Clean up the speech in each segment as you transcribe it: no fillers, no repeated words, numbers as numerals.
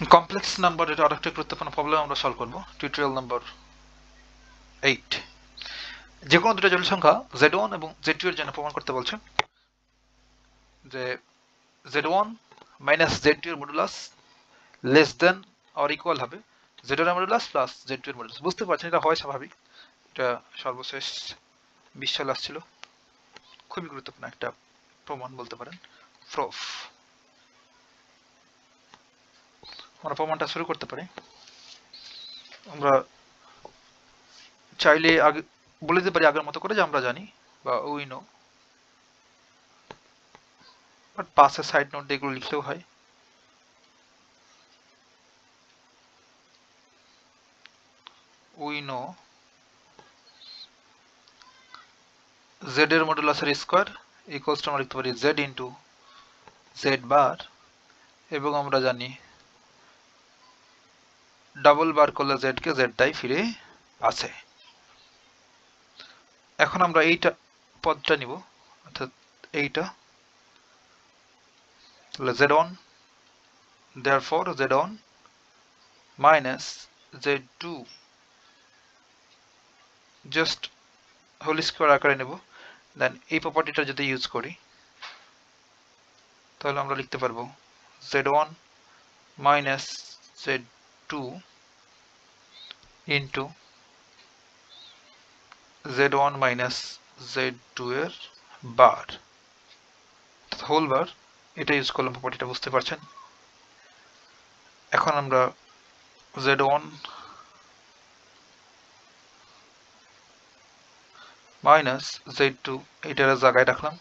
Complex নাম্বারের আরেকটা গুরুত্বপূর্ণ প্রবলেম আমরা সলভ করব। Tutorial number 8। যে কোনো দুটো জটিল সংখ্যা z1 এবং z2 এর জন্য প্রমাণ করতে বলছে যে z1 মাইনাস z2 এর modulus less than or equal হবে z1 এর মডুলাস প্লাস z2 এর মডুলাস। বুঝতে পারছেন এটা হয় স্বাভাবিক, এটা সর্বশেষ 20 সালে আসছিল। খুবই গুরুত্বপূর্ণ একটা প্রমাণ বলতে পারেন, প্রুফ। আমরা প্রমাণটা শুরু করতে পারি। আমরা চাইলে আগে বলে দিতে পারি আগের মতো করে যে আমরা জানি বা উই নো, বাট পাশে সাইড নোট দিয়ে এগুলো লিখলেও হয়। উই নো z এর মডুলাসের স্কয়ার ইকুয়ালস টু আমরা লিখতে পারি z ইন্টু z বার, এবং আমরা জানি ডাবল বার করলে z কে z টাই ফিরে আসে। এখন আমরা এইটা পদটা নিব, অর্থাৎ এইটা, তাহলে z1 therefore z1 minus z2 just whole square আকারে নেব। দেন এই প্রপার্টিটা যদি ইউজ করি তাহলে আমরা লিখতে পারবো z1 minus z2 into z1 minus z2 এর বার, হোল বার। এটা ইউজ করলাম প্রপার্টিটা, বুঝতে পারছেন। এখন আমরা z1 মাইনাস z2 এইটার জায়গায় রাখলাম,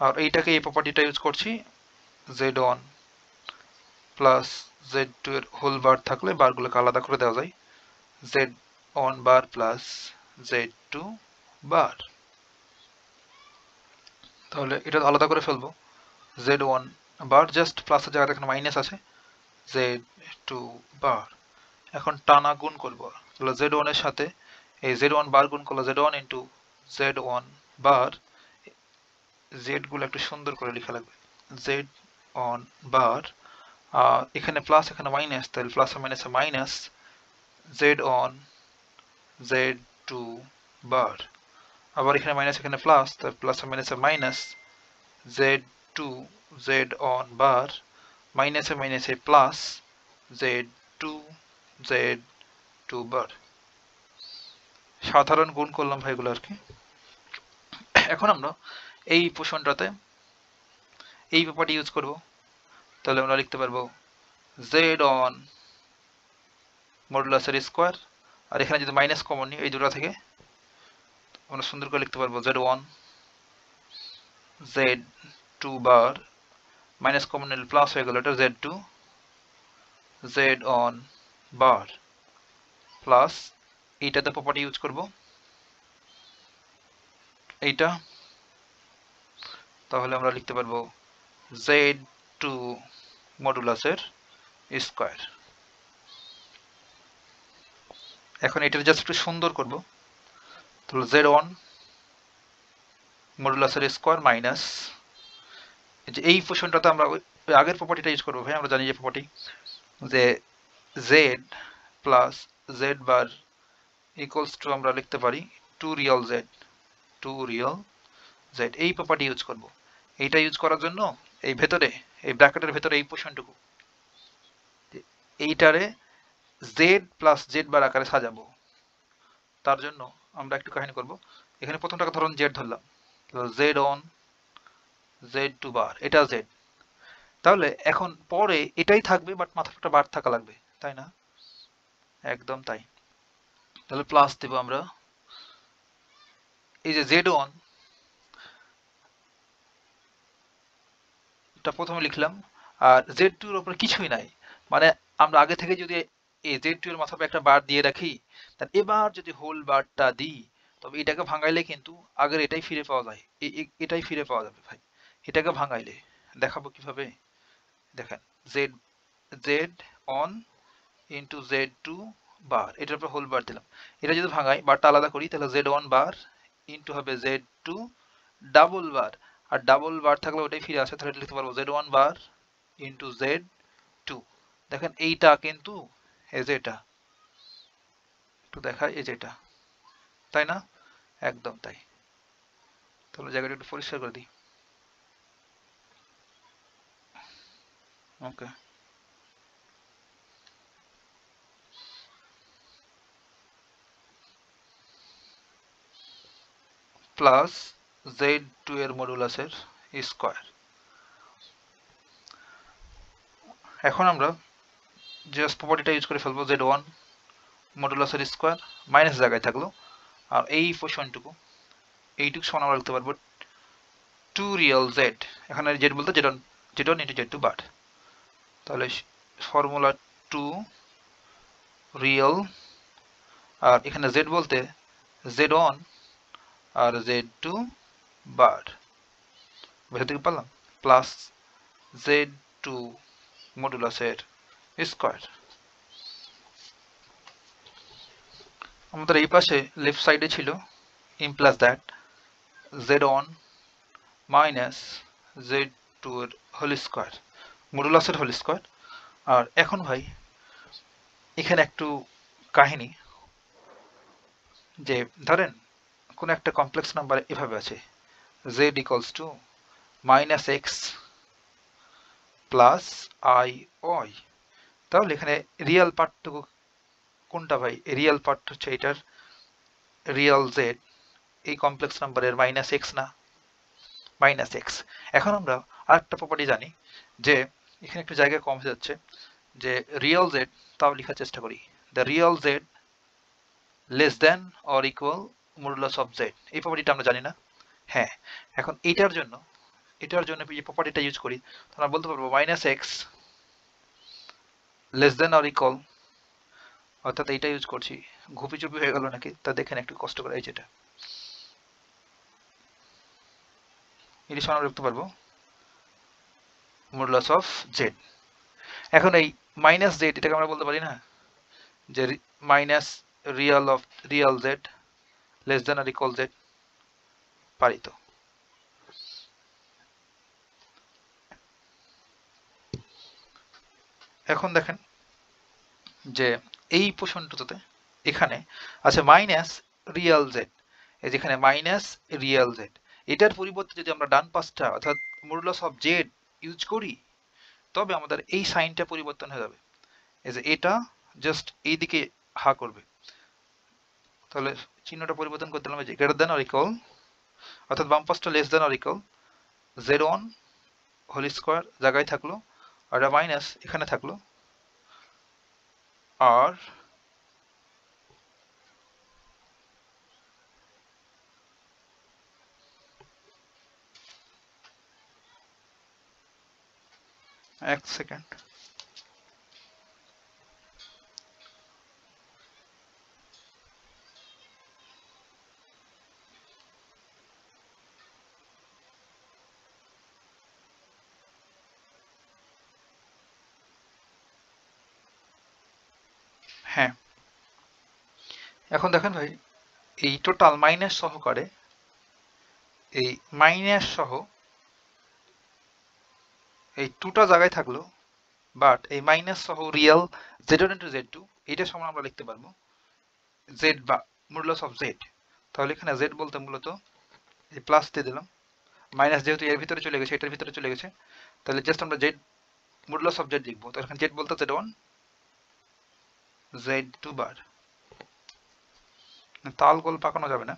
আর এইটাকে এই প্রপার্টিটা ইউজ করছি z1 প্লাস z2 এর হোল বার থাকলে বারগুলোকে আলাদা করে দেওয়া যায়, z1 বার প্লাস z2 বার। তাহলে এটা আলাদা করে ফেলবো, z1 বার জাস্ট প্লাসের জায়গায় এখানে মাইনাস আছে, z2 বার। এখন টানা গুণ করব, তাহলে z1 এর সাথে এই z1 বার গুণ করলে z1 ইন্টু z1 বার, z গুলো একটু সুন্দর করে লেখা লাগবে, z1 বার। এখানে প্লাস এখানে মাইনাস, তাহলে প্লাস আর মাইনাসে মাইনাস z1 z2 বার। আবার এখানে মাইনাস এখানে প্লাস, তাহলে প্লাস আর মাইনাসে মাইনাস z2 z1 বার, মাইনাসে মাইনাসে প্লাস z2 z2 বার। সাধারণ গুণ করলাম ভাইগুলো আর কি। এখন আমরা এই পোর্শনটাতে এই প্রপার্টি ইউজ করব, তাহলে আমরা লিখতে পারবো z1 মডুলাসের স্কয়ার, আর এখানে যদি মাইনাস কমন নিই এই দুটো থেকে আমরা সুন্দর করে লিখতে পারবো z1 z2 বার, মাইনাস কমন নিলে প্লাস হয়ে গেল, এটা z2 z1 বার প্লাস এইটাতে প্রপার্টি ইউজ করব এইটা, তাহলে আমরা লিখতে পারবো z2 মডুলাসের স্কয়ার। এখন এটা জাস্ট একটু সুন্দর করব, তাহলে z1 মডুলাসের স্কয়ার মাইনাস যে এই পোর্শনটাতে আমরা ওই আগের প্রপার্টিটা ইউজ করবো ভাই। আমরা জানি যে প্রপার্টি যে z plus z bar equals to আমরা লিখতে পারি 2 রিয়াল z, 2 রিয়াল z। এই প্রপার্টি ইউজ করব। এইটা ইউজ করার জন্য এই ভেতরে এই ব্র্যাকেটের ভেতরে এই পোর্শনটুকু এইটারে z প্লাস z বার আকারে সাজাবো। তার জন্য আমরা একটু কাহিনী করব। এখানে প্রথমটাকে ধরুন z ধরলাম, z1 z2 বার, এটা z। তাহলে এখন পরে এটাই থাকবে, বাট মাথায় একটা বার থাকা লাগবে, তাই না? একদম তাই। তাহলে প্লাস দেব আমরা এই যে z1 টা প্রথমে লিখলাম, আর z2 এর উপরে কিছুই নাই, মানে আমরা আগে থেকে যদি এই z2 এর মাথায় একটা বার দিয়ে রাখি, তাহলে এবার যদি হোল বারটা দিই তবে এটাকে ভাঙাইলে কিন্তু আগের এটাই ফিরে পাওয়া যায়, এটাই ফিরে পাওয়া যাবে ভাই। এটাকে ভাঙাইলে দেখাবো কিভাবে, দেখেন z z1 ইন্টু z2 বার, এটার উপর হোল বার দিলাম। এটা যদি ভাঙাই বারটা আলাদা করি তাহলে z1 বার ইন্টু হবে z2 ডাবল বার, আর ডাবল বার থাকলে ওটাই ফিরে আসে, তাহলে লিখতে পারবো z1 বার ইন্টু z2 দেখেন এইটা কিন্তু এই যে এটা একটু দেখায়, এই যে এটা, তাই না? একদম তাই। তাহলে জায়গাটা একটু পরিষ্কার করে দিই। ওকে, প্লাস z2 এর মডুলাসের স্কয়ার। এখন আমরা জাস্ট প্রপার্টিটা ইউজ করে ফেলবো, z1 মডুলাসের স্কয়ার মাইনাস জায়গায় থাকলো, আর এই পোর্শনটুকু এইটুকু সমান আমরা লিখতে পারবো 2 রিয়েল z, এখানে z বলতে z1 ইন্টু z2 বার। তাহলে ফর্মুলা 2 রিয়েল, আর এখানে z বলতে z1 আর z2 বার, বুঝতে কি পারলাম? প্লাস z2 মডুলাসের স্কয়ার। আমাদের এই পাশে লেফট সাইডে ছিল ইমপ্লাস দ্যাট z1 মাইনাস z2 এর হোল স্কয়ার, মডুলাসের হোল স্কয়ার। আর এখন ভাই এখানে একটু কাহিনী, যে ধরেন কোন একটা কমপ্লেক্স নাম্বার এভাবে আছে z equals to minus x plus i y, তাহলে এখানে রিয়েল পার্টটুকু কোনটা ভাই? রিয়েল পার্ট হচ্ছে এটার রিয়েল z, এই কমপ্লেক্স নাম্বারের মাইনাস এক্স না, মাইনাস এক্স। এখন আমরা আরেকটা প্রপার্টি জানি, যে এখানে একটু জায়গা কম হয়ে যাচ্ছে, যে রিয়েল z, তাও লেখার চেষ্টা করি, the real z less than or equal modulus of z, এই প্রপার্টিটা আমরা জানি না। হ্যাঁ, এখন এটার জন্য এই প্রপার্টিটা ইউজ করি, তো আমরা বলতে পারবো minus x less than or equal, অর্থাৎ এইটা ইউজ করছি। ঘুপি চুপি হয়ে গেল নাকি তা দেখেন একটু কষ্ট করে, এই যেটা এটি সমান রাখতে পারবো মডুলাস অফ জেড। এখন এই মাইনাস জেড এটাকে আমরা বলতে পারি না যে minus real Z less than or equal Z, পারি তো? এখন দেখেন যে এই পোর্শনটাতে এখানে আছে মাইনাস রিয়েল জেড, এই যেখানে মাইনাস রিয়েল জেড, এটার পরিবর্তে যদি আমরা ডান পাশটা অর্থাৎ মডুলাস অফ জেড ইউজ করি, তবে আমাদের এই সাইনটা পরিবর্তন হয়ে যাবে, এই যে এটা জাস্ট এই দিকে হা করবে। তাহলে চিহ্নটা পরিবর্তন করতে দিলাম, যে গ্রেটার দেন অর ইকুয়াল, অর্থাৎ বাম পাশটা less than or equal z1 whole square জায়গায় থাকলো, আর মাইনাস এখানে থাকলো, আর এক সেকেন্ড, হ্যাঁ এখন দেখেন ভাই, এই টোটাল মাইনাস সহকারে এই মাইনাস সহ এই টুটা জায়গায় থাকলো, বাট এই মাইনাস সহ রিয়েল z1 ইন্টু z2, এটা সমান আমরা লিখতে পারবো z বা মডুলাস অফ z। তাহলে এখানে z বলতে মূলত এই প্লাস দিয়ে দিলাম, মাইনাস যেহেতু এর ভিতরে চলে গেছে, এটার ভিতরে চলে গেছে, তাহলে জাস্ট আমরা z মডুলাস অফ z লিখবো। তো এখানে z বলতে z1 z2 বার, তাল গোল পাকানো যাবে না,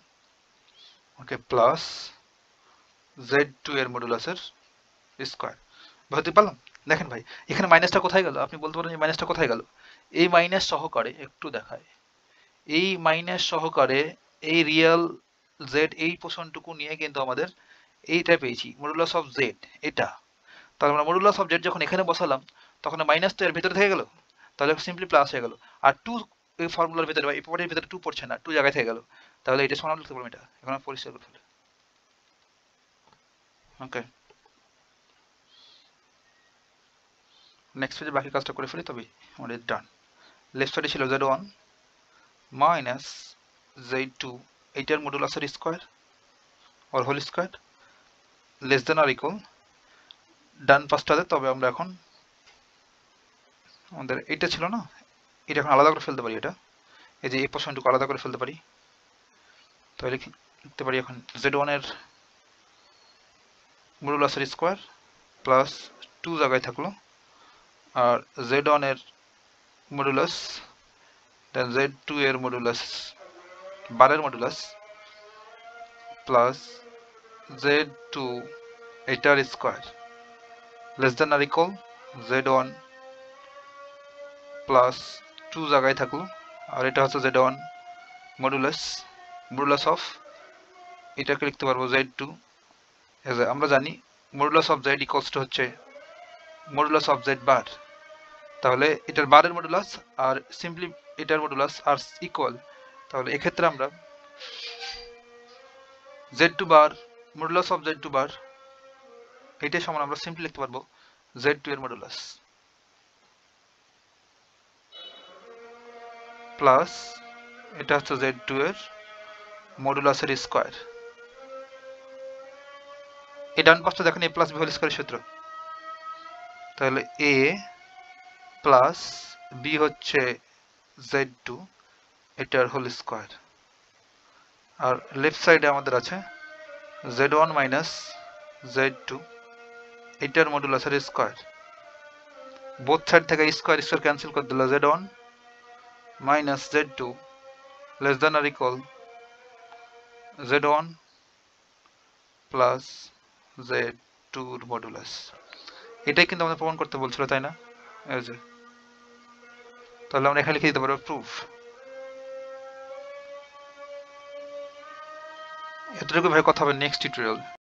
ওকে, প্লাস z2 এর মডুলাসের স্কয়ার। বুঝতে পারলাম? দেখেন ভাই এখানে মাইনাসটা কোথায় গেল, আপনি বলতে পারেন এই মাইনাসটা কোথায় গেল? এই মাইনাস সহকারে একটু দেখায়, এই মাইনাস সহকারে এই রিয়েল জেড এই পোর্শনটুকু নিয়ে কিন্তু আমাদের এইটা পেয়েছি মডুলাস অফ জেড, এটা। তাহলে আমরা মডুলাস অফ জেড যখন এখানে বসালাম, তখন মাইনাস তো এর ভিতরে থেকে গেল, তাহলে সিম্পলি প্লাস হয়ে গেল। আর টু এই ফর্মুলার ভিতরে বা এই প্রপার্টির ভিতরে টু পড়ছে না, টু জায়গায় থেকে গেল, তাহলে এটা সমান লিখতে পারবো, এটা এখন পরিষ্কার করে ফেলে। ওকে, নেক্সট পেজে বাকি কাজটা করে ফেলি, তবে আমাদের ডান। লেফট সাইডে ছিল z1 মাইনাস z2, এইটার মডুলাসের square or whole square less than or equal ডান পাশটাতে, তবে আমরা এখন আমাদের এটা ছিল না, এটা এখন আলাদা করে ফেলতে পারি। এটা এই যে এই পোর্শনটুকু আলাদা করে ফেলতে পারি। তাহলে লিখতে পারি এখন z1 এর মডুলাসের স্কোয়ার প্লাস 2 জায়গায় থাকলো, আর z1 এর মডুলাস দেন z2 এর মডুলাস বারের মডুলাস প্লাস z2 এটার square less than or equal z1 plus 2 জায়গায় থাকলো, আর এটা হচ্ছে z1 মডুলাস অফ, এটাকে লিখতে পারবো z2। আমরা জানি modulus of z equals two হচ্ছে মডুলাস অফ z বার, তাহলে এটার বারের মডুলাস আর সিম্পলি এটার মডুলাস আর ইকুয়াল, তাহলে এক্ষেত্রে আমরা z2 bar modulus of z2 বার এটাই সমান আমরা সিম্পলি লিখতে পারবো z2 এর মডুলাস প্লাস এটা হচ্ছে z2 এর মডুলাসের স্কোয়ার। এই ডান পাশটা দেখেন a প্লাস b হোল স্কোয়ারের সূত্র, তাহলে a প্লাস b হচ্ছে z2 এটার হোল স্কোয়ার, আর লেফট সাইডে আমাদের আছে z1 মাইনাস z2 এটার মডুলাসের স্কোয়ার। বোথ সাইড থেকে স্কোয়ার স্কোয়ার ক্যান্সেল করে দিল, z1 minus z2 less than or equal z1 plus z2 এর মডুলাস। এটাই কিন্তু আমাদের প্রমাণ করতে বলছিল, তাই না? এই যে, তাহলে আমরা এখানে লিখে দিতে পারবো প্রুফ। এতটুকু ভাই কথা হবে নেক্সট টিউটোরিয়াল।